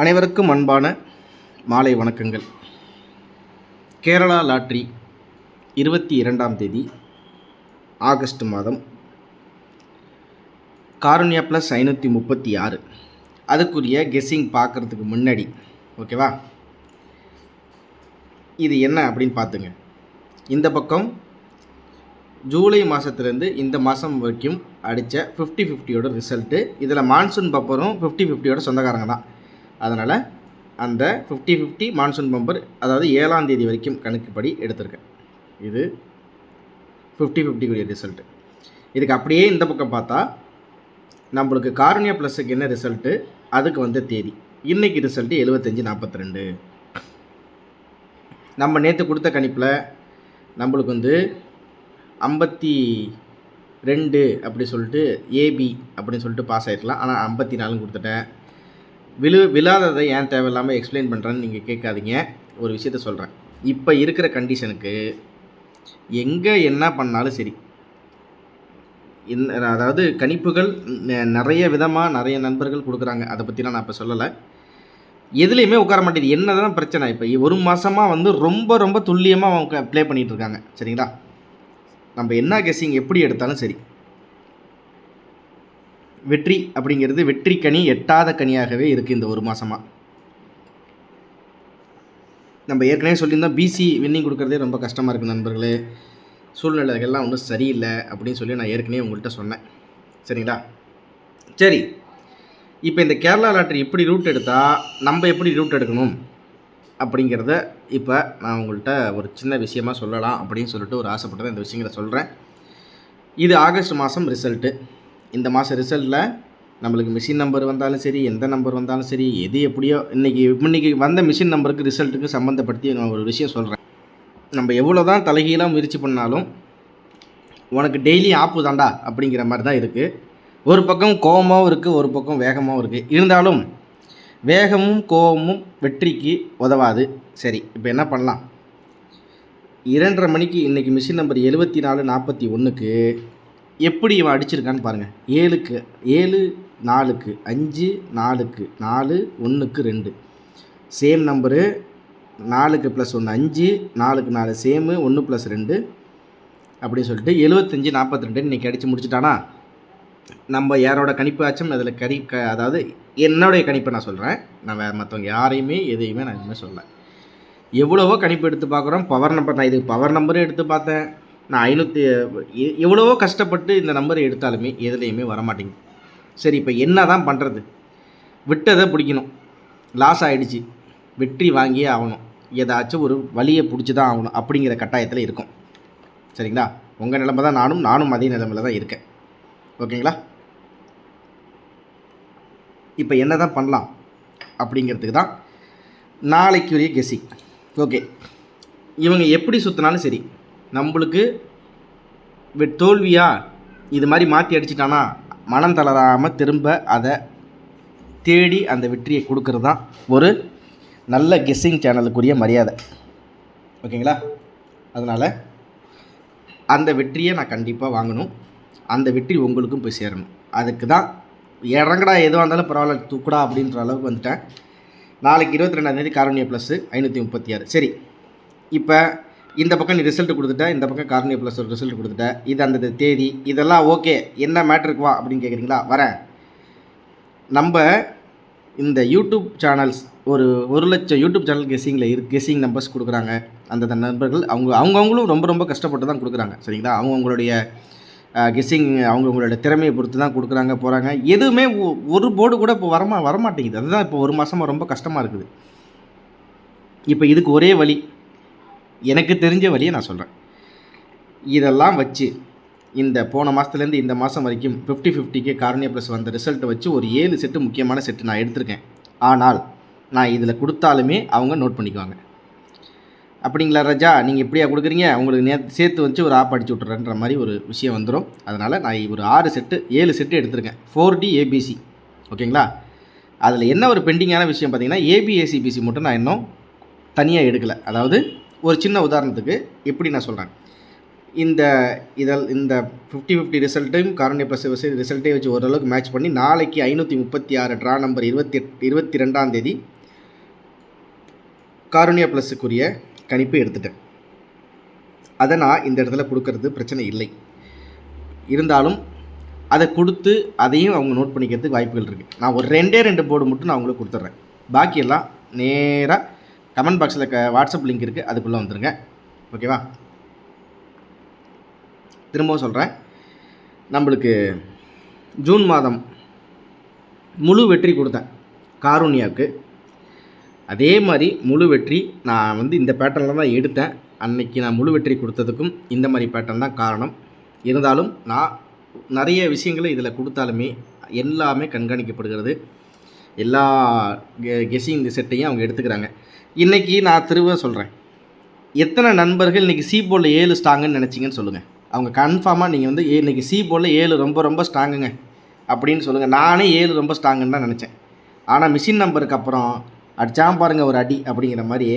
அனைவருக்கும் அன்பான மாலை வணக்கங்கள். கேரளா லாட்ரி 22ஆம் தேதி ஆகஸ்ட் மாதம் காருண்யா ப்ளஸ் 536 அதுக்குரிய கெஸ்ஸிங் பார்க்குறதுக்கு முன்னாடி ஓகேவா, இது என்ன அப்படின்னு பார்த்துங்க. இந்த பக்கம் ஜூலை மாதத்துலேருந்து இந்த மாதம் வரைக்கும் அடித்த 50-50யோட ரிசல்ட்டு. இதில் மான்சூன் பம்பரும் 50-50யோட சொந்தக்காரங்க தான். அதனால் அந்த 50-50 மான்சூன் பம்பர், அதாவது 7ஆம் தேதி வரைக்கும் கணக்குப்படி எடுத்திருக்கேன். இது 50-50 ரிசல்ட்டு. இதுக்கு அப்படியே இந்த பக்கம் பார்த்தா நம்மளுக்கு காருண்யா ப்ளஸுக்கு என்ன ரிசல்ட்டு, அதுக்கு வந்த தேதி இன்றைக்கி ரிசல்ட்டு 75-42. நம்ம நேற்று கொடுத்த கணிப்பில் நம்மளுக்கு வந்து 52 அப்படி சொல்லிட்டு ஏபி அப்படின்னு சொல்லிட்டு பாஸ் ஆகிருக்கலாம். ஆனால் 54 கொடுத்துட்டேன். விழாததை ஏன் தேவையில்லாமல் எக்ஸ்பிளைன் பண்ணுறேன்னு நீங்கள் கேட்காதீங்க. ஒரு விஷயத்த சொல்கிறேன். இப்போ இருக்கிற கண்டிஷனுக்கு எங்கே என்ன பண்ணாலும் சரி, அதாவது கணிப்புகள் நிறைய விதமாக நிறைய நண்பர்கள் கொடுக்குறாங்க. அதை பற்றிலாம் நான் இப்போ சொல்லலை. எதுலேயுமே உட்கார மாட்டேது. என்ன தான் பிரச்சனை, இப்போ ஒரு மாதமாக வந்து ரொம்ப ரொம்ப துல்லியமாக அவங்க ப்ளே பண்ணிகிட்ருக்காங்க. சரிங்களா, நம்ம என்ன கெஸ்ஸிங் எப்படி எடுத்தாலும் சரி, வெற்றி அப்படிங்கிறது வெற்றி கனி எட்டாத கனியாகவே இருக்குது. இந்த ஒரு மாதமாக நம்ம ஏற்கனவே சொல்லியிருந்தோம், பிசி வின்னிங் கொடுக்குறதே ரொம்ப கஷ்டமாக இருக்குது நண்பர்களே, சூழ்நிலைகள்லாம் ஒன்றும் சரியில்லை அப்படின்னு சொல்லி நான் ஏற்கனவே உங்கள்கிட்ட சொன்னேன். சரிங்களா, சரி, இப்போ இந்த கேரளா லாட்ரி இப்படி ரூட் எடுத்தால் நம்ம எப்படி ரூட் எடுக்கணும் அப்படிங்கிறத இப்போ நான் உங்கள்கிட்ட ஒரு சின்ன விஷயமாக சொல்லலாம் அப்படின்னு சொல்லிட்டு ஒரு ஆசைப்பட்டதை இந்த விஷயங்களை சொல்கிறேன். இது ஆகஸ்ட் மாதம் ரிசல்ட்டு. இந்த மாதம் ரிசல்ட்டில் நம்மளுக்கு மிஷின் நம்பர் வந்தாலும் சரி, எந்த நம்பர் வந்தாலும் சரி, எது எப்படியோ இன்றைக்கி வந்த மிஷின் நம்பருக்கு ரிசல்ட்டுக்கு சம்மந்தப்படுத்தி நான் ஒரு விஷயம் சொல்கிறேன். நம்ம எவ்வளோ தான் தலைகீழாக முயற்சி பண்ணாலும் உனக்கு டெய்லி ஆப்பு தாண்டா அப்படிங்கிற மாதிரி தான் இருக்குது. ஒரு பக்கம் கோபமாகவும் இருக்குது, ஒரு பக்கம் வேகமாகவும் இருக்குது. இருந்தாலும் வேகமும் கோபமும் வெற்றிக்கு உதவாது. சரி, இப்போ என்ன பண்ணலாம், 2:30 மணிக்கு இன்றைக்கி மிஷின் நம்பர் 74-41க்கு எப்படி இவன் அடிச்சிருக்கான்னு பாருங்கள். 7க்கு 7, 4க்கு 5, 4க்கு 4, 1க்கு 2 சேம் நம்பரு. 4க்கு +1 5, 4க்கு 4 சேமு, 1 + 2 அப்படின்னு சொல்லிட்டு 75-42 இன்றைக்கி அடித்து முடிச்சுட்டானா. நம்ம யாரோட கணிப்பு ஆச்சும் அதில் அதாவது என்னுடைய கணிப்பை நான் சொல்கிறேன். நான் வேறு மற்றவங்க யாரையுமே எதையுமே நான் எதுவுமே சொல்ல. எவ்வளவோ கணிப்பு எடுத்து பார்க்குறோம். பவர் நம்பர், நான் இது பவர் நம்பரும் எடுத்து பார்த்தேன். நான் 500 எவ்வளவோ கஷ்டப்பட்டு இந்த நம்பரை எடுத்தாலுமே எதுலேயுமே வரமாட்டேங்குது. சரி, இப்போ என்ன தான் பண்ணுறது, விட்டதை பிடிக்கணும். லாஸ் ஆகிடுச்சு, வெற்றி வாங்கியே ஆகணும், ஏதாச்சும் ஒரு வழியை பிடிச்சி தான் ஆகணும் அப்படிங்கிற கட்டாயத்தில் இருக்கும். சரிங்களா, உங்கள் நிலைமை தான் நானும் அதே நிலைமையில் தான் இருக்கேன். ஓகேங்களா, இப்போ என்ன தான் பண்ணலாம் அப்படிங்கிறதுக்கு தான் நாளைக்குரிய கெஸ்ஸிங். ஓகே, இவங்க எப்படி சுற்றினாலும் சரி, நம்மளுக்கு தோல்வியா இது மாதிரி மாற்றி அடிச்சிட்டானா மனம் தளராமல் திரும்ப அதை தேடி அந்த வெற்றியை கொடுக்கறது தான் ஒரு நல்ல கெஸ்ஸிங் சேனலுக்குரிய மரியாதை. ஓகேங்களா, அதனால் அந்த வெற்றியை நான் கண்டிப்பாக வாங்கணும். அந்த வெற்றி உங்களுக்கும் போய் சேரணும். அதுக்கு தான் இறங்கடா எதுவாக இருந்தாலும் பரவாயில்ல தூக்குடா அப்படின்ற அளவுக்கு வந்துட்டேன். நாளைக்கு 22ஆம் தேதி காருண்யா ப்ளஸ் 536. சரி, இப்போ இந்த பக்கம் நீ ரிசல்ட் கொடுத்துட்ட, இந்த பக்கம் காருண்யா ப்ளஸ் ஒரு ரிசல்ட் கொடுத்துட்ட, இது அந்த தேதி இதெல்லாம் ஓகே, என்ன மேட்ருக்கு வா அப்படின்னு கேட்குறீங்களா? வரேன். நம்ம இந்த யூடியூப் சேனல்ஸ் ஒரு 1 லட்சம் யூடியூப் சேனல் கெஸ்ஸிங் நம்பர்ஸ் கொடுக்குறாங்க. அந்த நண்பர்கள் அவங்கவுங்களும் ரொம்ப ரொம்ப கஷ்டப்பட்டு தான் கொடுக்குறாங்க. சரிங்களா, அவங்களுடைய கெஸ்ஸிங் அவங்களுடைய திறமையை பொறுத்து தான் கொடுக்குறாங்க போகிறாங்க. எதுவுமே ஒரு போர்டு கூட இப்போ வரமாட்டேங்குது. அதுதான் இப்போ ஒரு மாதமாக ரொம்ப கஷ்டமாக இருக்குது. இப்போ இதுக்கு ஒரே வழி, எனக்கு தெரிஞ்ச வழியை நான் சொல்கிறேன். இதெல்லாம் வச்சு இந்த போன மாதத்துலேருந்து இந்த மாதம் வரைக்கும் 50-50க்கு காருண்யா ப்ளஸ் வந்த ரிசல்ட்டை வச்சு ஒரு 7 செட்டு முக்கியமான செட்டு நான் எடுத்திருக்கேன். ஆனால் நான் இதில் கொடுத்தாலுமே அவங்க நோட் பண்ணிக்குவாங்க. அப்படிங்களா ராஜா, நீங்கள் இப்படியா கொடுக்குறீங்க, உங்களுக்கு சேர்த்து வச்சு ஒரு ஆப் அடிச்சு விட்றேன்ற மாதிரி ஒரு விஷயம் வந்துடும். அதனால் நான் ஒரு 7 செட்டு எடுத்திருக்கேன். 4D ABC. ஓகேங்களா, அதில் என்ன ஒரு பெண்டிங்கான விஷயம் பார்த்தீங்கன்னா, ABACBC மட்டும் நான் இன்னும் தனியாக எடுக்கலை. அதாவது ஒரு சின்ன உதாரணத்துக்கு எப்படி நான் சொல்கிறேன், இந்த இந்த 50-50 ரிசல்ட்டையும் காரணிய ப்ளஸ் ரிசல்ட்டே வச்சு ஓரளவுக்கு மேட்ச் பண்ணி நாளைக்கு 536 ட்ரா நம்பர் 22ஆம் தேதி காரணியா ப்ளஸுக்குரிய கணிப்பு எடுத்துட்டேன். அதை நான் இந்த இடத்துல கொடுக்கறது பிரச்சனை இல்லை. இருந்தாலும் அதை கொடுத்து அதையும் அவங்க நோட் பண்ணிக்கிறதுக்கு வாய்ப்புகள் இருக்குது. நான் ஒரு 2 போர்டு மட்டும் நான் உங்களுக்கு கொடுத்துட்றேன். பாக்கியெல்லாம் நேராக கமெண்ட் பாக்ஸில் வாட்ஸ்அப் லிங்க் இருக்குது, அதுக்குள்ளே வந்துடுங்க. ஓகேவா? திரும்பவும் சொல்கிறேன், நம்மளுக்கு ஜூன் மாதம் முழு வெற்றி கொடுத்தேன் காருண்யாவுக்கு. அதே மாதிரி முழு வெற்றி நான் வந்து இந்த பேட்டர்னில் தான் எடுத்தேன். அன்றைக்கி நான் முழு வெற்றி கொடுத்ததுக்கும் இந்த மாதிரி பேட்டர்ன் தான் காரணம். இருந்தாலும் நான் நிறைய விஷயங்களை இதில் கொடுத்தாலுமே எல்லாமே கண்காணிக்கப்படுகிறது. எல்லா கெஸ்ஸிங் செட்டையும் அவங்க எடுத்துக்கிறாங்க. இன்றைக்கி நான் திரும்ப சொல்கிறேன், எத்தனை நண்பர்கள் இன்றைக்கி சி போர்டில் 7 ஸ்ட்ராங்குன்னு நினச்சிங்கன்னு சொல்லுங்கள். அவங்க கன்ஃபார்மாக நீங்கள் வந்து இன்றைக்கி சி போர்டில் 7 ரொம்ப ரொம்ப ஸ்ட்ராங்குங்க அப்படின்னு சொல்லுங்கள். நானே 7 ரொம்ப ஸ்ட்ராங்குன்னு தான் நினச்சேன். ஆனால் மிஷின் நம்பருக்கு அப்புறம் அடிச்சாம் பாருங்கள் ஒரு அடி அப்படிங்கிற மாதிரி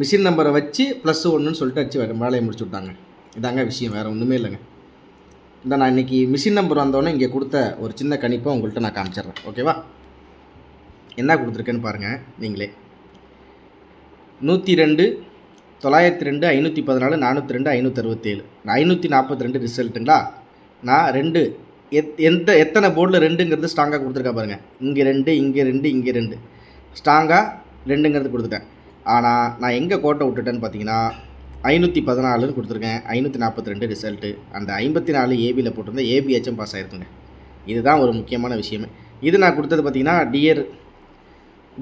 மிஷின் நம்பரை வச்சு +1ன்னு சொல்லிட்டு அடிச்சு வேலையை முடிச்சு விட்டாங்க. இதாங்க விஷயம், வேறு ஒன்றுமே இல்லைங்க. இந்த நான் இன்றைக்கி மிஷின் நம்பர் வந்தோடனே இங்கே கொடுத்த ஒரு சின்ன கணிப்பை உங்கள்கிட்ட நான் காமிச்சிட்றேன். ஓகேவா? என்ன கொடுத்துருக்கேன்னு பாருங்கள் நீங்களே. 102, 902, 514, 402, 567, 542 ரிசல்ட்டுங்களா. நான் 2 எத்தனை போர்டில் 2ங்கிறது ஸ்ட்ராங்காக கொடுத்துருக்கா பாருங்கள். இங்கே 2, இங்கே 2, இங்கே 2 ஸ்ட்ராங்காக 2ங்கிறது கொடுத்துட்டேன். ஆனால் நான் எங்கே கோட்டை விட்டுட்டேன்னு பார்த்தீங்கன்னா 514ன்னு கொடுத்துருக்கேன். 542 ரிசல்ட்டு. அந்த 54 ஏபியில் போட்டிருந்தேன். ஏபிஹெச்சும் பாஸ் ஆகிருக்குங்க. இதுதான் ஒரு முக்கியமான விஷயமே. இது நான் கொடுத்தது பார்த்திங்கன்னா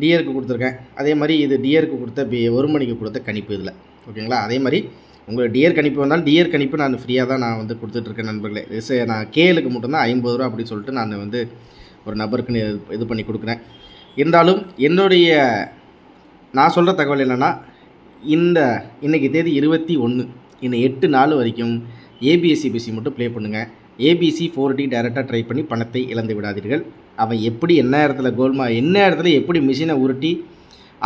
டியருக்கு கொடுத்துருக்கேன். அதே மாதிரி இது டியருக்கு கொடுத்த 1 மணிக்கு கொடுத்த கணிப்பு இதில். ஓகேங்களா? அதே மாதிரி உங்களுக்கு டியர் கணிப்பு வந்தாலும் டியர் கணிப்பு நான் ஃப்ரீயாக தான் நான் வந்து கொடுத்துட்ருக்கேன் நண்பர்களே. நான் கேலுக்கு மட்டும்தான் 50 ரூபா அப்படின்னு சொல்லிட்டு நான் வந்து ஒரு நபருக்குன்னு இது பண்ணி கொடுக்குறேன். இருந்தாலும் நான் சொல்கிற தகவல் என்னென்னா, இன்றைக்கி தேதி 21, இன்னும் 8 நாள் வரைக்கும் ஏபிஎஸ்சிபிசி மட்டும் ப்ளே பண்ணுங்கள். ஏபிசி 4D டைரெக்டாக ட்ரை பண்ணி பணத்தை இழந்து விடாதீர்கள். அவன் எப்படி என்ன இடத்துல எப்படி மிஷினை உருட்டி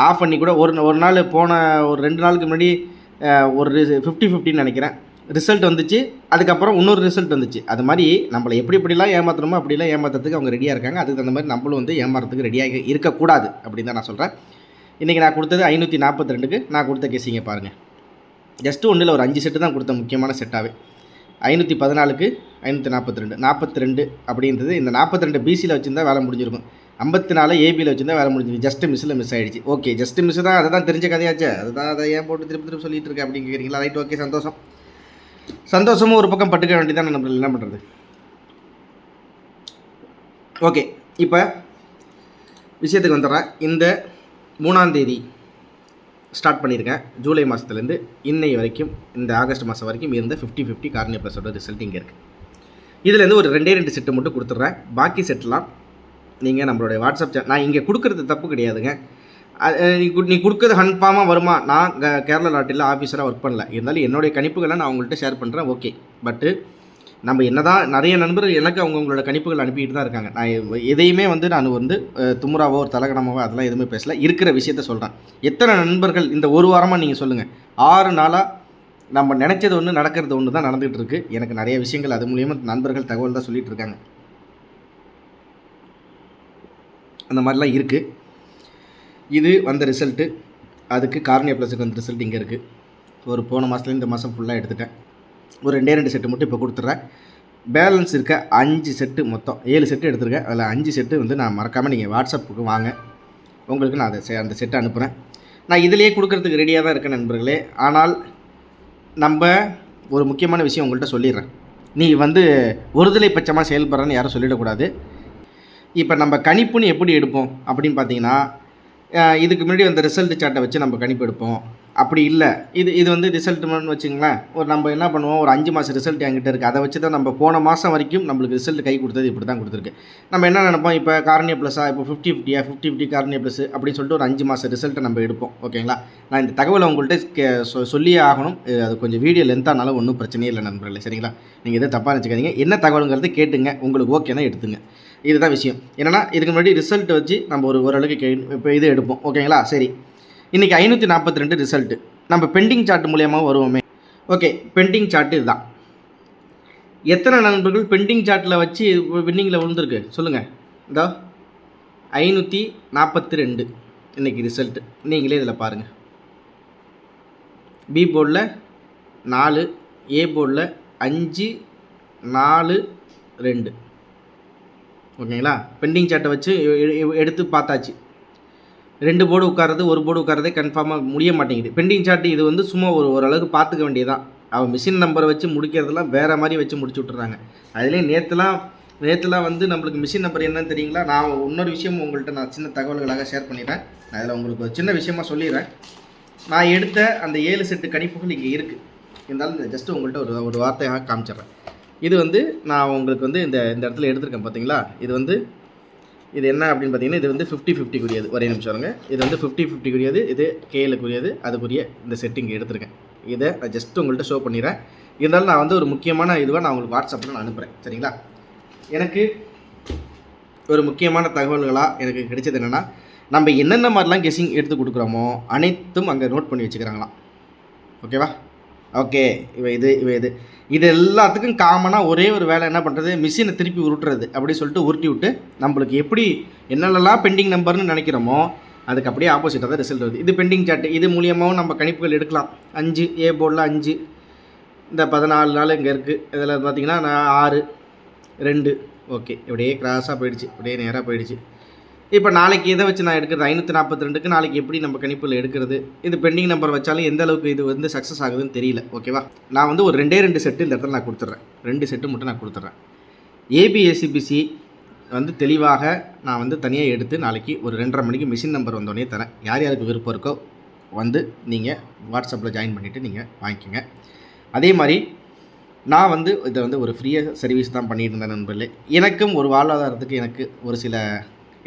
ஆஃப் பண்ணி கூட ஒரு நாள் போன ஒரு 2 நாளுக்கு முன்னாடி ஒரு 50-50ன்னு நினைக்கிறேன் ரிசல்ட் வந்துச்சு. அதுக்கப்புறம் இன்னொரு ரிசல்ட் வந்துச்சு. அது மாதிரி நம்மளை எப்படிலாம் ஏமாற்றணுமோ அப்படிலாம் ஏமாற்றுறதுக்கு அவங்க ரெடியாக இருக்காங்க. அதுக்கு தகுந்த மாதிரி நம்மளும் வந்து ஏமாறதுக்கு ரெடியாக இருக்கக்கூடாது அப்படின்னு தான் நான் சொல்கிறேன். இன்றைக்கி நான் கொடுத்தது 542க்கு நான் கொடுத்த கெஸ்ஸிங்க பாருங்கள். ஜஸ்ட்டு ஒன்றில் ஒரு 5 செட்டு தான் கொடுத்த முக்கியமான செட்டாகவே. 514க்கு 542, 42 அப்படின்றது இந்த 42 பிசியில் வச்சுருந்தா வேலை முடிஞ்சிருக்கும். 54 ஏபியில் வச்சுருந்தா வேலை முடிஞ்சிருக்கு. ஜஸ்ட்டு மிஸ் ஆகிடுச்சு. ஓகே, ஜஸ்ட்டு மிஸ் தான். அதை தான் தெரிஞ்ச கதையாச்சு. அதுதான் அதை ஏன் போட்டு திருப்பி சொல்லிட்டு இருக்கேன் அப்படின்னு கேட்குறீங்களா? ரைட், ஓகே, சந்தோஷமும் ஒரு பக்கம் பட்டுக்க வேண்டியதான். நம்ம என்ன பண்ணுறது? ஓகே, இப்போ விஷயத்துக்கு வந்துடுறேன். இந்த 3ஆம் தேதி ஸ்டார்ட் பண்ணியிருக்கேன். ஜூலை மாதத்துலேருந்து இன்னை வரைக்கும் இந்த ஆகஸ்ட் மாதம் வரைக்கும் இருந்த 50-50 காரணியா ப்ளஸோட ரிசல்ட் இங்கே இருக்குது. இதுலேருந்து ஒரு 2 செட்டு மட்டும் கொடுத்துட்றேன். பாக்கி செட்லாம் நீங்கள் நம்மளுடைய வாட்ஸ்அப் நான் இங்கே கொடுக்குறது தப்பு கிடையாதுங்க. நீ கொடுக்குறது கன்ஃபார்மாக வருமா? நான் கேரளா லாட்டரியில் ஆஃபீஸராக ஒர்க் பண்ணல. இருந்தாலும் என்னுடைய கணிப்புகளை நான் உங்கள்கிட்ட ஷேர் பண்ணுறேன். ஓகே, பட்டு நம்ம என்ன தான் நிறைய நண்பர்கள் எனக்கு அவங்களோட கணிப்புகள் அனுப்பிக்கிட்டு தான் இருக்காங்க. நான் எதையுமே வந்து நான் வந்து துமுறாவோ ஒரு தலகணமாவோ அதெல்லாம் எதுவுமே பேசல. இருக்கிற விஷயத்த சொல்கிறேன். எத்தனை நண்பர்கள் இந்த ஒரு வாரமாக நீங்கள் சொல்லுங்கள், 6 நாளாக நம்ம நினச்சது ஒன்று நடக்கிறது ஒன்று தான் நடந்துகிட்டு இருக்குது. எனக்கு நிறைய விஷயங்கள் அது மூலியமாக நண்பர்கள் தகவல் தான் சொல்லிகிட்டு இருக்காங்க. அந்த மாதிரிலாம் இருக்குது. இது வந்த ரிசல்ட்டு. அதுக்கு காரணியா ப்ளஸுக்கு வந்த ரிசல்ட் இங்கே இருக்குது. ஒரு போன மாதத்துல இந்த மாதம் ஃபுல்லாக எடுத்துட்டேன். ஒரு 2 செட்டு மட்டும் இப்போ கொடுத்துட்றேன். பேலன்ஸ் இருக்க 5 செட்டு, மொத்தம் 7 செட்டு எடுத்துருக்கேன். அதில் 5 செட்டு வந்து நான் மறக்காமல் நீங்கள் வாட்ஸ்அப்புக்கு வாங்க, உங்களுக்கு நான் அந்த செட்டை அனுப்புகிறேன். நான் இதிலேயே கொடுக்குறதுக்கு ரெடியாக தான் இருக்கேன் நண்பர்களே. ஆனால் நம்ம ஒரு முக்கியமான விஷயம் உங்கள்கிட்ட சொல்லிடுறேன். நீ வந்து ஒருதலை பட்சமாக செயல்படுறன்னு யாரும் சொல்லிடக்கூடாது. இப்போ நம்ம கணிப்புன்னு எப்படி எடுப்போம் அப்படின்னு பார்த்தீங்கன்னா, இதுக்கு முன்னாடி அந்த ரிசல்ட் சார்ட்டை வச்சு நம்ம கணிப்பு எடுப்போம். அப்படி இல்லை, இது வந்து ரிசல்ட்டுன்னு வச்சுங்களேன். நம்ம என்ன பண்ணுவோம், ஒரு 5 மாதம் ரிசல்ட் என்கிட்ட இருக்குது. அதை வச்சு தான் நம்ம போன மாதம் வரைக்கும் நம்மளுக்கு ரிசல்ட் கை கொடுத்தது இப்படி தான் கொடுத்துருக்கு. நம்ம என்ன நினைப்போம், இப்போ காரணியா ப்ளஸ்ஸா, இப்போ 50-50 காரணியா ப்ளஸ் அப்படின்னு சொல்லிட்டு ஒரு 5 மாதம் ரிசல்ட்டை நம்ம எடுப்போம். ஓகேங்களா? நான் இந்த தகவலை உங்கள்கிட்ட சொல்லியே ஆகணும். அது கொஞ்சம் வீடியோ லென்த்தானாலும் ஒன்றும் பிரச்சனையே இல்லை நண்பர்களே. சரிங்களா? நீங்கள் எதுவும் தப்பாக நினச்சிக்காதீங்க. என்ன தகவலுங்கிறது கேட்டுங்க. உங்களுக்கு ஓகேனா எடுத்துங்க. இதுதான் விஷயம். என்னென்னா, இதுக்கு முன்னாடி ரிசல்ட் வச்சு நம்ம ஓரளவுக்கு இப்போ இது எடுப்போம். ஓகேங்களா? சரி, இன்றைக்கி 542 ரிசல்ட்டு நம்ம பெண்டிங் சார்ட் மூலியமாக வருவோமே. ஓகே, பெண்டிங் சார்ட் இதுதான். எத்தனை நண்பர்கள் பெண்டிங் சார்ட்டில் வச்சு வின்னிங்கில் விழுந்திருக்கு சொல்லுங்கள். இதோ 542 இன்றைக்கி ரிசல்ட்டு. நீங்களே இதில் பாருங்கள். பி போர்டில் 4, ஏ போர்டில் 5, 4, 2. ஓகேங்களா? பெண்டிங் சார்ட்டை வச்சு எடுத்து பார்த்தாச்சு. 2 போர்டு உட்காரது, 1 போர்டு உட்காரதே கன்ஃபார்மாக முடிய மாட்டேங்குது. பெண்டிங் சார்ட்டு இது வந்து சும்மா ஓரளவுக்கு பார்த்துக்க வேண்டியதான். அவன் மிஷின் நம்பரை வச்சு முடிக்கிறதெல்லாம் வேறு மாதிரி வச்சு முடிச்சு விட்டுறாங்க. அதுலேயும் நேற்றுலாம் வந்து நம்மளுக்கு மிஷின் நம்பர் என்னன்னு தெரியுங்களா? நான் இன்னொரு விஷயம் உங்கள்கிட்ட நான் சின்ன தகவல்களாக ஷேர் பண்ணிடுறேன். நான் அதில் உங்களுக்கு ஒரு சின்ன விஷயமாக சொல்லிடுறேன். நான் எடுத்த அந்த 7 செட்டு கணிப்புகள் இங்கே இருக்குது. இருந்தாலும் ஜஸ்ட்டு உங்கள்கிட்ட ஒரு வார்த்தையாக காமிச்சிட்றேன். இது வந்து நான் உங்களுக்கு வந்து இந்த இடத்துல எடுத்திருக்கேன் பார்த்தீங்களா? இது என்ன அப்படின்னு பார்த்தீங்கன்னா, இது வந்து 50-50க்குரியது. ஒரே நிமிஷம் இருங்க. இது வந்து 50-50க்குரியது, இது கேலுக்குரியது, அதுக்குரிய இந்த செட்டிங் எடுத்திருக்கேன். இதை நான் ஜஸ்ட் உங்கள்கிட்ட ஷோ பண்ணிடுறேன். இருந்தாலும் நான் வந்து ஒரு முக்கியமான இதுவாக நான் உங்களுக்கு வாட்ஸ்அப்பில் நான் அனுப்புகிறேன். சரிங்களா? எனக்கு ஒரு முக்கியமான தகவல்களாக எனக்கு கிடைச்சது என்னென்னா, நம்ம என்னென்ன மாதிரிலாம் கெஸ்ஸிங் எடுத்து கொடுக்குறோமோ அனைத்தும் அங்கே நோட் பண்ணி வச்சுக்கிறாங்களாம். ஓகேவா? ஓகே, இது எல்லாத்துக்கும் காமனாக ஒரே ஒரு வேலை என்ன பண்ணுறது, மிஷினை திருப்பி உருட்டுறது. அப்படி சொல்லிட்டு உருட்டி விட்டு நம்மளுக்கு எப்படி என்னென்னலாம் பெண்டிங் நம்பர்னு நினைக்கிறோமோ அதுக்கு அப்படியே ஆப்போசிட்டாக தான் ரிசல்ட் வருது. இது பெண்டிங் சார்ட்டு. இது மூலியமாகவும் நம்ம கணிப்புகள் எடுக்கலாம். 5, ஏ போர்டில் 5, இந்த 14 நாள் இங்கே இருக்குது. இதில் பார்த்திங்கன்னா நான் 6, 2. ஓகே, இப்படியே கிராஸாக போயிடுச்சு, இப்படியே நேராக போயிடுச்சு. இப்போ நாளைக்கு இதை வச்சு நான் எடுக்கிறது 542க்கு நாளைக்கு எப்படி நம்ம கணிப்பில் எடுக்கிறது, இது பெண்டிங் நம்பர் வச்சாலும் எந்த அளவுக்கு இது வந்து சக்ஸஸ் ஆகுதுன்னு தெரியல. ஓகேவா? நான் வந்து ஒரு 2 செட்டு இந்த இடத்துல நான் கொடுத்துட்றேன். 2 செட்டு மட்டும் நான் கொடுத்துட்றேன். ஏபிஎஸ்சிபிசி வந்து தெளிவாக நான் வந்து தனியாக எடுத்து நாளைக்கு ஒரு 2:30 மணிக்கு மிஷின் நம்பர் வந்தோடனே தரேன். யார் யாருக்கு விருப்பம் இருக்கோ வந்து நீங்கள் வாட்ஸ்அப்பில் ஜாயின் பண்ணிவிட்டு நீங்கள் வாங்கிக்கோங்க. அதே மாதிரி நான் வந்து இதை வந்து ஒரு ஃப்ரீயாக சர்வீஸ் தான் பண்ணிட்டு இருந்தேன் நண்பர்களே. எனக்கும் ஒரு வாழ்வாதாரத்துக்கு எனக்கு ஒரு சில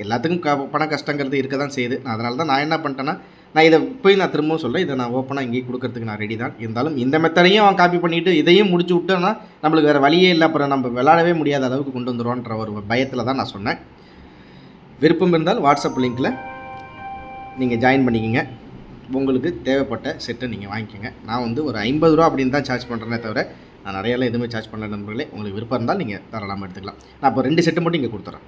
எல்லாத்துக்கும் பண கஷ்டங்கிறது இருக்க தான் செய்யுது. அதனால தான் நான் என்ன பண்ணிட்டேன்னா, நான் இதை போய் நான் திரும்பவும் சொல்கிறேன், இதை நான் ஓப்பனாக இங்கேயே கொடுக்கறதுக்கு நான் ரெடி தான். இருந்தாலும் இந்த மெத்தடையும் அவன் காப்பி பண்ணிவிட்டு இதையும் முடிச்சு விட்டோன்னா நம்மளுக்கு வேறு வழியே இல்லை. அப்புறம் நம்ம விளாடவே முடியாத அளவுக்கு கொண்டு வந்துடுவோன்ற ஒரு பயத்தில் தான் நான் சொன்னேன். விருப்பம் இருந்தால் வாட்ஸ்அப் லிங்க்கில் நீங்கள் ஜாயின் பண்ணிக்கோங்க. உங்களுக்கு தேவைப்பட்ட செட்டை நீங்கள் வாங்கிக்கோங்க. நான் வந்து ஒரு 50 ரூபா அப்படின்னு தான் சார்ஜ் பண்ணுறேனே தவிர நான் நிறையெல்லாம் எதுவுமே சார்ஜ் பண்ணல நண்பர்களே. உங்களுக்கு விருப்பம் இருந்தால் நீங்கள் தாராளமாக எடுத்துக்கலாம். நான் இப்போ 2 செட்டு மட்டும் இங்கே கொடுத்துட்றேன்.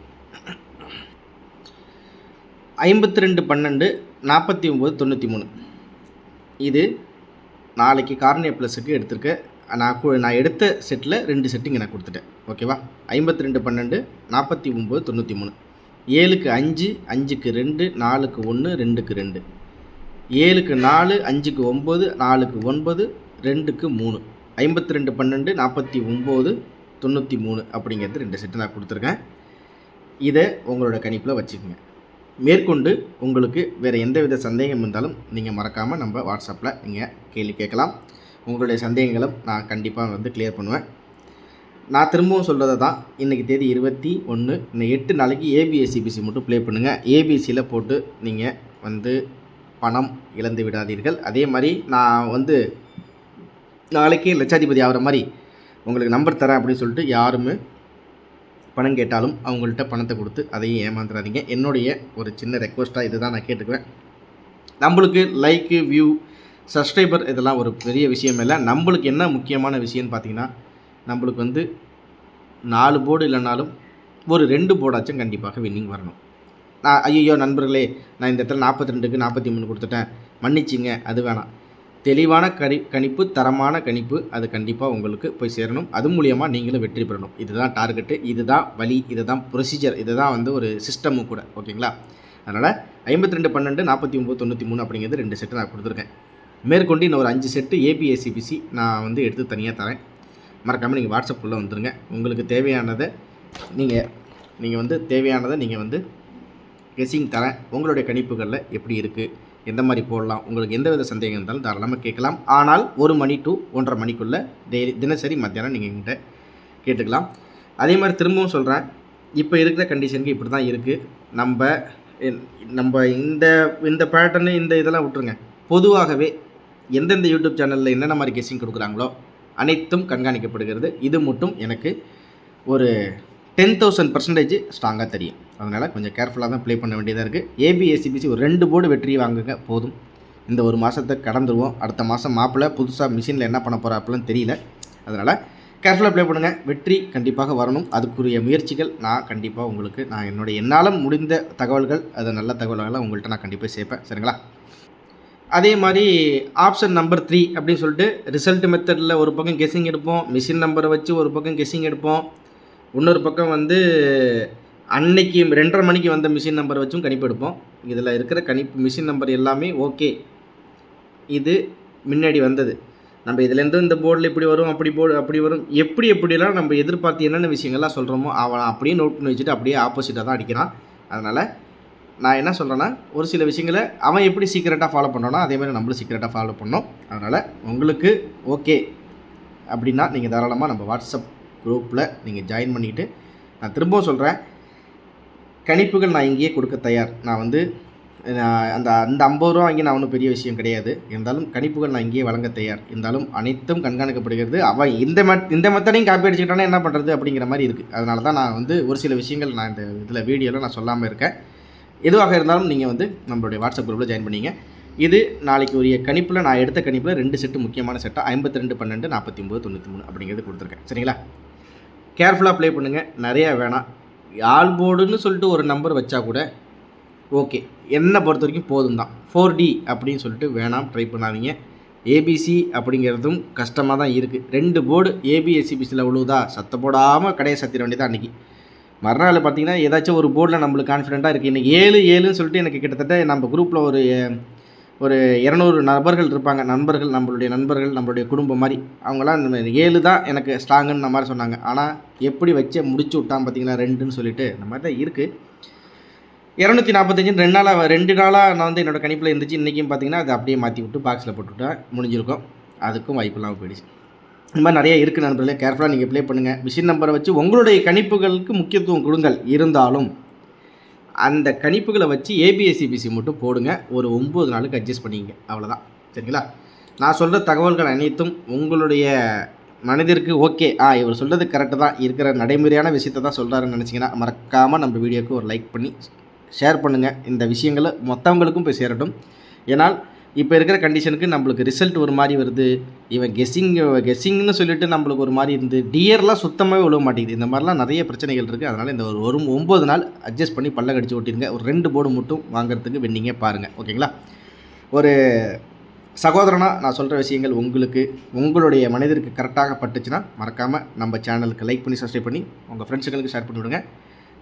52-12-49-93. இது நாளைக்கு கார்னியா ப்ளஸுக்கு எடுத்திருக்க நான் எடுத்த செட்டில் 2 செட்டிங் நான் கொடுத்துட்டேன். ஓகேவா? 52-12-49-93. 7க்கு 5, 5க்கு 2, 4க்கு 1, 2க்கு 2, 7க்கு 4, 5க்கு 9, 4க்கு 9, 2க்கு 3. 52-12-49-93 அப்படிங்கிறது 2 செட்டு நான் கொடுத்துருக்கேன். இதை உங்களோட கணிப்பில் வச்சுக்கோங்க. மேற்கொண்டு உங்களுக்கு வேறு எந்த வித சந்தேகம் இருந்தாலும் நீங்கள் மறக்காமல் நம்ம வாட்ஸ்அப்பில் நீங்கள் கேள்வி கேட்கலாம். உங்களுடைய சந்தேகங்களும் நான் கண்டிப்பாக வந்து கிளியர் பண்ணுவேன். நான் திரும்பவும் சொல்கிறத தான், இன்றைக்கி தேதி 21, இன்னும் 8 நாளைக்கு ஏபிஎஸ்சிபிசி மட்டும் ப்ளே பண்ணுங்கள். ஏபிசியில் போட்டு நீங்கள் வந்து பணம் இழந்து விடாதீர்கள். அதே மாதிரி நான் வந்து நாளைக்கே லட்சாதிபதி ஆகிற மாதிரி உங்களுக்கு நம்பர் தரேன் அப்படின்னு சொல்லிட்டு யாருமே பணம் கேட்டாலும் அவங்கள்ட்ட பணத்தை கொடுத்து அதையும் ஏமாந்துடாதீங்க. என்னுடைய ஒரு சின்ன ரெக்வஸ்ட்டாக இது தான் நான் கேட்டுக்குவேன். நம்மளுக்கு லைக்கு, வியூ, சப்ஸ்கிரைபர் இதெல்லாம் ஒரு பெரிய விஷயம் இல்லை. நம்மளுக்கு என்ன முக்கியமான விஷயம்னு பார்த்தீங்கன்னா, நம்மளுக்கு வந்து 4 போர்டு இல்லைனாலும் ஒரு 2 போர்டாச்சும் கண்டிப்பாக வின்னிங் வரணும். நான் ஐயோ நண்பர்களே, நான் இந்த இடத்துல 42க்கு 43 கொடுத்துட்டேன், மன்னிச்சிங்க, அது வேணாம். தெளிவான கணிப்பு, தரமான கணிப்பு, அது கண்டிப்பாக உங்களுக்கு போய் சேரணும். அது மூலியமாக நீங்களும் வெற்றி பெறணும். இதுதான் டார்கெட்டு, இதுதான் வழி, இதுதான் ப்ரொசீஜர், இதுதான் வந்து ஒரு சிஸ்டமும் கூட. ஓகேங்களா? அதனால் 52-12-49-93 அப்படிங்கிறது 2 செட்டு நான் கொடுத்துருக்கேன். மேற்கொண்டு இன்னும் ஒரு 5 செட்டு ஏபிஎஸ்சிபிசி நான் வந்து எடுத்து தனியாக தரேன். மறக்காமல் நீங்கள் வாட்ஸ்அப்புக்குள்ளே வந்துடுங்க. உங்களுக்கு தேவையானதை நீங்கள் வந்து நீங்கள் வந்து கெஸ்ஸிங் தரேன். உங்களுடைய கணிப்புகளில் எப்படி இருக்குது, எந்த மாதிரி போடலாம், உங்களுக்கு எந்த வித சந்தேகம் இருந்தாலும் தாராளமாக கேட்கலாம். ஆனால் 1 மணி to 1:30 மணிக்குள்ளே தினசரி மத்தியானம் நீங்கள் என்கிட்ட கேட்டுக்கலாம். அதே மாதிரி திரும்பவும் சொல்கிறேன், இப்போ இருக்கிற கண்டிஷனுக்கு இப்படி தான் இருக்குது. நம்ம இந்த பேட்டர்னு இந்த இதெல்லாம் விட்டுருங்க. பொதுவாகவே எந்தெந்த யூடியூப் சேனலில் என்னென்ன மாதிரி கெஸ்ஸிங் கொடுக்குறாங்களோ அனைத்தும் கண்காணிக்கப்படுகிறது. இது மட்டும் எனக்கு ஒரு 10,000% ஸ்ட்ராங்காக தெரியும். அதனால் கொஞ்சம் கேர்ஃபுல்லாக தான் ப்ளே பண்ண வேண்டியதாக இருக்குது. ஏபிஎஸ்சிபிசி ஒரு 2 போர்டு வெற்றி வாங்குங்க போதும். இந்த ஒரு மாதத்தை கடந்துருவோம். அடுத்த மாதம் மாப்பிள்ளை புதுசாக மிஷினில் என்ன பண்ண போகிறாப்புலன்னு தெரியல. அதனால் கேர்ஃபுல்லாக ப்ளே பண்ணுங்கள். வெற்றி கண்டிப்பாக வரணும். அதுக்குரிய முயற்சிகள் நான் கண்டிப்பாக உங்களுக்கு என்னால் முடிந்த தகவல்கள், அது நல்ல தகவல்கள்லாம் உங்கள்கிட்ட நான் கண்டிப்பாக சேர்ப்பேன். சரிங்களா? அதே மாதிரி ஆப்ஷன் நம்பர் 3 அப்படின்னு சொல்லிட்டு ரிசல்ட் மெத்தடில் ஒரு பக்கம் கெஸ்ஸிங் எடுப்போம், மிஷின் நம்பரை வச்சு ஒரு பக்கம் கெஸ்ஸிங் எடுப்போம், இன்னொரு பக்கம் வந்து அன்னைக்கு 2:30 மணிக்கு வந்த மிஷின் நம்பரை வச்சும் கணிப்பு எடுப்போம். இதில் இருக்கிற கணிப்பு மிஷின் நம்பர் எல்லாமே ஓகே, இது முன்னாடி வந்தது. நம்ம இதுலேருந்து இந்த போர்டில் இப்படி வரும், அப்படி வரும், எப்படிலாம் நம்ம எதிர்பார்த்து என்னென்ன விஷயங்கள்லாம் சொல்கிறோமோ அவன் அப்படியே நோட் பண்ணி வச்சுட்டு அப்படியே ஆப்போசிட்டாக தான் அடிக்கிறான். அதனால் நான் என்ன சொல்கிறேன்னா, ஒரு சில விஷயங்களை அவன் எப்படி சீக்கிரட்டாக ஃபாலோ பண்ணுறானோ அதேமாதிரி நம்மளும் சீக்கிரட்டாக ஃபாலோ பண்ணோம். அதனால் உங்களுக்கு ஓகே அப்படின்னா நீங்கள் தாராளமாக நம்ம வாட்ஸ்அப் குரூப்பில் நீங்கள் ஜாயின் பண்ணிக்கிட்டு, நான் திரும்பவும் சொல்கிறேன், கணிப்புகள் நான் இங்கேயே கொடுக்க தயார். நான் வந்து அந்த 50 ரூபா வாங்கி நான் ஒன்றும் பெரிய விஷயம் கிடையாது. இருந்தாலும் கணிப்புகள் நான் இங்கேயே வழங்க தயார். இருந்தாலும் அனைத்தும் கண்காணிக்கப்படுகிறது. அவன் இந்த மெத்தடையும் காப்பி அடிச்சுக்கிட்டானா என்ன பண்ணுறது அப்படிங்கிற மாதிரி இருக்குது. அதனால தான் நான் வந்து ஒரு சில விஷயங்கள் நான் இந்த இதில் வீடியோவில் நான் சொல்லாமல் இருக்கேன். எதுவாக இருந்தாலும் நீங்கள் வந்து நம்மளுடைய வாட்ஸ்அப் குரூப்பில் ஜாயின் பண்ணிங்க. இது நாளைக்கு உரிய கணிப்பில் நான் எடுத்த கணிப்பில் 2 செட்டு முக்கியமான செட்டாக 52, 12, 49, 93 அப்படிங்கிறது கொடுத்துருக்கேன். சரிங்களா? கேர்ஃபுல்லாக ப்ளே பண்ணுங்கள். நிறையா வேணாம். ஆல் போர்டுன்னு சொல்லிட்டு ஒரு நம்பர் வச்சா கூட ஓகே, என்னை பொறுத்த வரைக்கும் போதும் தான். 4D அப்படின்னு சொல்லிட்டு வேணாம், ட்ரை பண்ணாதீங்க. ஏபிசி அப்படிங்கிறதும் கஷ்டமாக தான் இருக்குது. 2 போர்டு ஏபிஎஸ்சிபிசியில் விழுவுதா, சத்த போடாமல் கடையை சத்திர வேண்டியதான் அன்றைக்கி. மறுநாள் பார்த்திங்கன்னா ஏதாச்சும் ஒரு போர்டில் நம்மளுக்கு கான்ஃபிடென்ட்டாக இருக்குது. இன்றைக்கி 7 சொல்லிட்டு எனக்கு கிட்டத்தட்ட நம்ம குரூப்பில் ஒரு 200 நபர்கள் இருப்பாங்க. நம்மளுடைய நண்பர்கள், நம்மளுடைய குடும்பம் மாதிரி. அவங்களாம் 7 தான் எனக்கு ஸ்ட்ராங்குன்னு மாதிரி சொன்னாங்க. ஆனால் எப்படி வச்சு முடிச்சு விட்டான் பார்த்திங்கன்னா 2ன்னு சொல்லிட்டு இந்த மாதிரி தான் இருக்குது. 245 2 நாளாக நான் வந்து என்னோடய கணிப்பில் இருந்துச்சு. இன்றைக்கும் பார்த்திங்கன்னா அதை அப்படியே மாற்றி விட்டு பாக்ஸில் போட்டுவிட்டா முடிஞ்சிருக்கும். அதுக்கும் வாய்ப்பு இல்லாமல் போயிடுச்சு. இந்த மாதிரி நிறைய இருக்குது நண்பர்களே. கேர்ஃபுல்லாக நீங்கள் ப்ளே பண்ணுங்கள். மிஷின் நம்பரை வச்சு உங்களுடைய கணிப்புகளுக்கு முக்கியத்துவம் கொடுங்கள். இருந்தாலும் அந்த கணிப்புகளை வச்சு ஏபிஎஸ்சிபிசி மட்டும் போடுங்க. ஒரு 9 நாளுக்கு அட்ஜஸ்ட் பண்ணிங்க. அவ்வளோதான். சரிங்களா? நான் சொல்கிற தகவல்கள் அனைத்தும் உங்களுடைய மனதிற்கு ஓகே, இவர் சொல்கிறது கரெக்டு தான், இருக்கிற நடைமுறையான விஷயத்தை தான் சொல்கிறாருன்னு நினச்சிங்கன்னா மறக்காமல் நம்ம வீடியோவுக்கு ஒரு லைக் பண்ணி ஷேர் பண்ணுங்கள். இந்த விஷயங்களை மற்றவங்களுக்கும் போய் சேரட்டும். ஏன்னால் இப்போ இருக்கிற கண்டிஷனுக்கு நம்மளுக்கு ரிசல்ட் ஒரு மாதிரி வருது. இவன் கெஸ்ஸிங்னு சொல்லிட்டு நம்மளுக்கு ஒரு மாதிரி இருந்து டியர்லாம் சுத்தமாகவே விழுவ மாட்டேங்குது. இந்த மாதிரிலாம் நிறைய பிரச்சனைகள் இருக்குது. அதனால் இந்த ஒரு 9 நாள் அட்ஜஸ்ட் பண்ணி பல்ல கடிச்சு ஓட்டிடுங்க. ஒரு 2 போர்டு மட்டும் வாங்குறதுக்கு வெண்டிங்க பாருங்கள். ஓகேங்களா? ஒரு சகோதரனாக நான் சொல்கிற விஷயங்கள் உங்களுக்கு உங்களுடைய மனதிற்கு கரெக்டாக பட்டுச்சுன்னா மறக்காமல் நம்ம சேனலுக்கு லைக் பண்ணி சப்ஸ்கிரைப் பண்ணி உங்கள் ஃப்ரெண்ட்ஸுங்களுக்கு ஷேர் பண்ணி விடுங்க.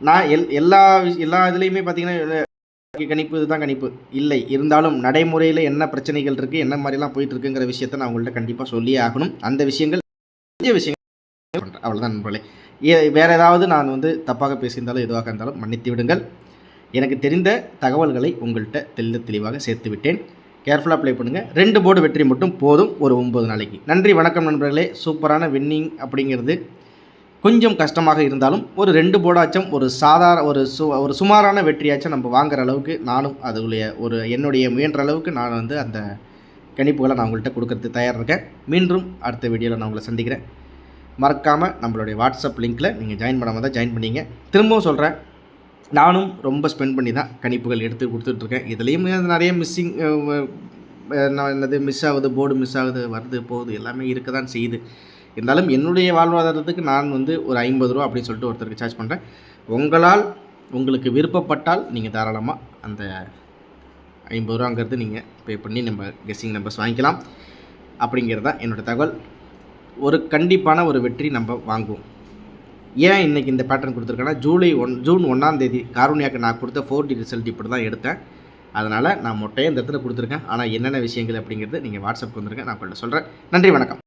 நான் எல்லா இதுலேயுமே பார்த்தீங்கன்னா கணிப்பு இதுதான் கணிப்பு இல்லை, இருந்தாலும் நடைமுறையில் என்ன பிரச்சனைகள் இருக்குது, என்ன மாதிரிலாம் போயிட்டுருக்குங்கிற விஷயத்தை நான் உங்கள்கிட்ட கண்டிப்பாக சொல்லியே ஆகணும். அந்த விஷயங்கள் பண்ணுறேன். அவ்வளோதான் நண்பர்களே. வேறு ஏதாவது நான் வந்து தப்பாக பேசியிருந்தாலும் எதுவாக இருந்தாலும் மன்னித்து விடுங்கள். எனக்கு தெரிந்த தகவல்களை உங்கள்கிட்ட தெளிவாக சேர்த்து விட்டேன். கேர்ஃபுல்லாக ப்ளே பண்ணுங்கள். 2 போர்டு வெற்றி மட்டும் போதும் ஒரு 9 நாளைக்கு. நன்றி, வணக்கம் நண்பர்களே. சூப்பரான வின்னிங் அப்படிங்கிறது கொஞ்சம் கஷ்டமாக இருந்தாலும் ஒரு 2 போர்டாச்சும் ஒரு சுமாரான வெற்றியாச்சும் நம்ம வாங்குகிற அளவுக்கு நானும் என்னுடைய முயன்ற அளவுக்கு நான் வந்து அந்த கணிப்புகளை நான் உங்கள்கிட்ட கொடுக்கறதுக்கு தயாராக இருக்கேன். மீண்டும் அடுத்த வீடியோவில் நான் உங்களை சந்திக்கிறேன். மறக்காமல் நம்மளுடைய வாட்ஸ்அப் லிங்க்கில் நீங்கள் ஜாயின் பண்ணாமல் தான் ஜாயின் பண்ணிங்க. திரும்பவும் சொல்கிறேன், நானும் ரொம்ப ஸ்பெண்ட் பண்ணி தான் கணிப்புகள் எடுத்து கொடுத்துட்ருக்கேன். இதுலேயும் நிறைய மிஸ் ஆகுது, போர்டு மிஸ் ஆகுது, வருது போகுது, எல்லாமே இருக்க தான் செய்யுது. இருந்தாலும் என்னுடைய வாழ்வாதாரத்துக்கு நான் வந்து ஒரு 50 ரூபா அப்படின்னு சொல்லிட்டு ஒருத்தருக்கு சார்ஜ் பண்ணுறேன். உங்களுக்கு விருப்பப்பட்டால் நீங்கள் தாராளமாக அந்த 50 ரூபாங்கிறது நீங்கள் பே பண்ணி நம்ம கெஸ்ஸிங் நம்பர்ஸ் வாங்கிக்கலாம். அப்படிங்கிறது தான் என்னோடய தகவல். ஒரு கண்டிப்பான ஒரு வெற்றி நம்ம வாங்குவோம். ஏன் இன்றைக்கி இந்த பேட்டர்ன் கொடுத்துருக்கேன்னா, ஜூன் 1ஆம் தேதி காரூனியாக்கு நான் கொடுத்த 4D ரிசல்ட் இப்படி தான் எடுத்தேன். அதனால் நான் மொட்டையை இந்த இடத்துல கொடுத்துருக்கேன். ஆனால் என்னென்ன விஷயங்கள் அப்படிங்கிறது நீங்கள் வாட்ஸ்அப் வந்துருங்க, நான் உங்கள்கிட்ட சொல்கிறேன். நன்றி, வணக்கம்.